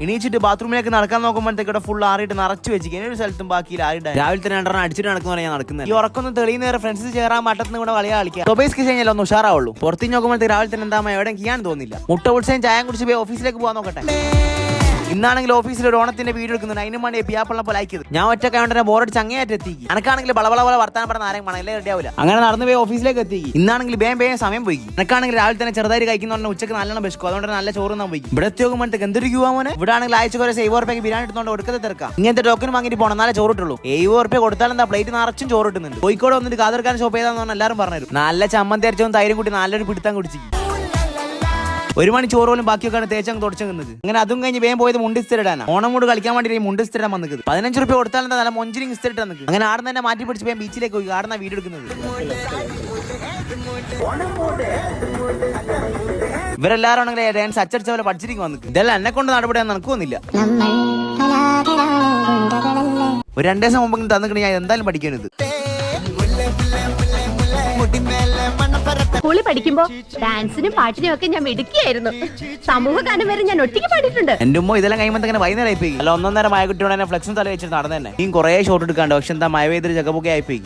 എണീച്ചിട്ട് ബാത്റൂമിലേക്ക് നടക്കാൻ നോക്കുമ്പോഴത്തേക്ക് ഫുൾ ആറിയിട്ട് നിറച്ചു വെച്ചിരിക്കും. ഒരു സ്ഥലത്തും ബാക്കി ആറിയിട്ട് രാവിലെ തന്നെ 2 അടിച്ചിട്ട് നടക്കുന്ന ഞാൻ നടക്കുന്നത്. ഈ ഉറക്കൊന്നും തെളിയുന്ന ഫ്രണ്ട്സ് ചേരാൻ മട്ടത്തിന് കൂടെ കളിയാ കളിക്കുക. മൊബൈൽസ് കഴിഞ്ഞാൽ ഒന്ന് ഉഷാറാവുള്ളൂ. പുറത്തേക്ക് നോക്കുമ്പോഴത്തേക്ക് രാവിലെ തന്നെ എന്താ എവിടെ ചെയ്യാൻ തോന്നില്ല. മുട്ട പൊടിച്ചും ചായം കുടിച്ച് പോയി ഓഫീസിലേക്ക് പോകാൻ നോക്കട്ടെ. ഇന്നാണെങ്കിൽ ഓഫീസിൽ ഒരു ഓണത്തിന്റെ വീഡിയോ എടുക്കുന്നുണ്ട്. അതിന് വേണ്ടി പിയാപ്പള്ള ലൈക്കത് ഞാൻ ഒറ്റക്കായോണ്ട് ബോറടിച്ച് അങ്ങേയറ്റ് എത്തിക്കും. എനക്കാണെങ്കിൽ വളവള വർത്താനം പറഞ്ഞ ആരെയും പണം എല്ലാം റെഡിയാവില്ല. അങ്ങനെ നടന്നു പോയി ഓഫീസിലേക്ക് എത്തിക്കും. ഇന്നാണെങ്കിൽ വേഗം സമയം പോയി. എനക്കാണെങ്കിൽ രാവിലെ തന്നെ ചെറുതായി കഴിക്കുന്ന ഉച്ചക്ക് നല്ലോണം ബെസ്കോ. അതുകൊണ്ട് നല്ല ചോറ് പോയി. ഇവിടെ എത്തിയോക്കുമ്പോഴത്തേക്ക് എന്തൊരു ക്യൂ ആവോനെ. ഇവിടെ ആണെങ്കിൽ ആഴ്ച കുറെ 7 ഉറുപ്പിക്ക് ബിരിയാണി എടുത്തോണ്ട് കൊടുക്കത്തെ തിരക്കാം. ഇങ്ങനത്തെ ടോക്കൻ വാങ്ങിട്ട് പോകണം. നല്ല ചോറ് ഇട്ടുള്ളൂ. 7 ഉറുപ്പിക കൊടുത്താൽ എന്താ പ്ലേറ്റ് നിറച്ചും ചോറ് ഇട്ടുന്നുണ്ട്. കോഴിക്കോട് വന്നിട്ട് കാതർക്കാൻ ഷോപ്പ് ചെയ്താന്ന് പറഞ്ഞാൽ എല്ലാവരും പറഞ്ഞു. നല്ല ചമ്മന്തി അരച്ചതും തൈരും കൂട്ടി നല്ലൊരു പിടുത്തം കുടിച്ചു. 1 മണി ചോറ് പോലും ബാക്കിയൊക്കെയാണ് തേച്ചങ്ങ് തുടച്ചത്. അങ്ങനെ അതും കഴിഞ്ഞ് വേഗം പോയത് മുണ്ടിസ്തിരിടാനാണ്. ഓണം മൂട് കളിക്കാൻ വേണ്ടി മുണ്ടിസ്തിരിടാൻ വന്നത്. 15 രൂപ കൊടുത്താൽ എന്താ നല്ല മൊഞ്ചിരിങ് ഇസ്തിരിട്ടാ നിൽക്കുന്നത്. അങ്ങനെ ആടെ തന്നെ മാറ്റി പിടിച്ച് വേഗം ബീച്ചിലേക്ക് പോയി. ആടുന്ന വീഡിയോ എടുക്കുന്നത്. ഇവരെല്ലാരും ആണെങ്കിൽ ഡാൻസ് അച്ചടിച്ച പോലെ പഠിച്ചിരിക്കും വന്നിട്ട്. ഇതെല്ലാം എന്നെ കൊണ്ട് നടപടിയാൻ നടക്കുന്നില്ല. ഒരു 2 ദിവസം മുമ്പ് തന്നിട്ട് ഞാൻ എന്തായാലും പഠിക്കുന്നത്. സ്കൂളിൽ പഠിക്കുമ്പോ ഡാൻസിനും പാട്ടിനും ഒക്കെ ഞാൻ മിടുക്കിയായിരുന്നു. സമൂഹ ഗാനം വരെ ഞാൻ ഒറ്റയ്ക്ക് പാടിയിട്ടുണ്ട്. എന്റെ ഉമ്മ ഇതെല്ലാം കഴിയുമ്പോൾ വൈകുന്നേരം ആയിപ്പോയി. അല്ല 1.5 മഴ കുട്ടിയോടെ ഫ്ലെക്സും തല വെച്ചിട്ട് നടന്നു തന്നെ. ഈ കുറെ ഷോട്ട് എടുക്കാണ്ട്. പക്ഷെ എന്താ മഴ പെയ്തൊരു ജഗബൊക്കെ ആയിപ്പോയി.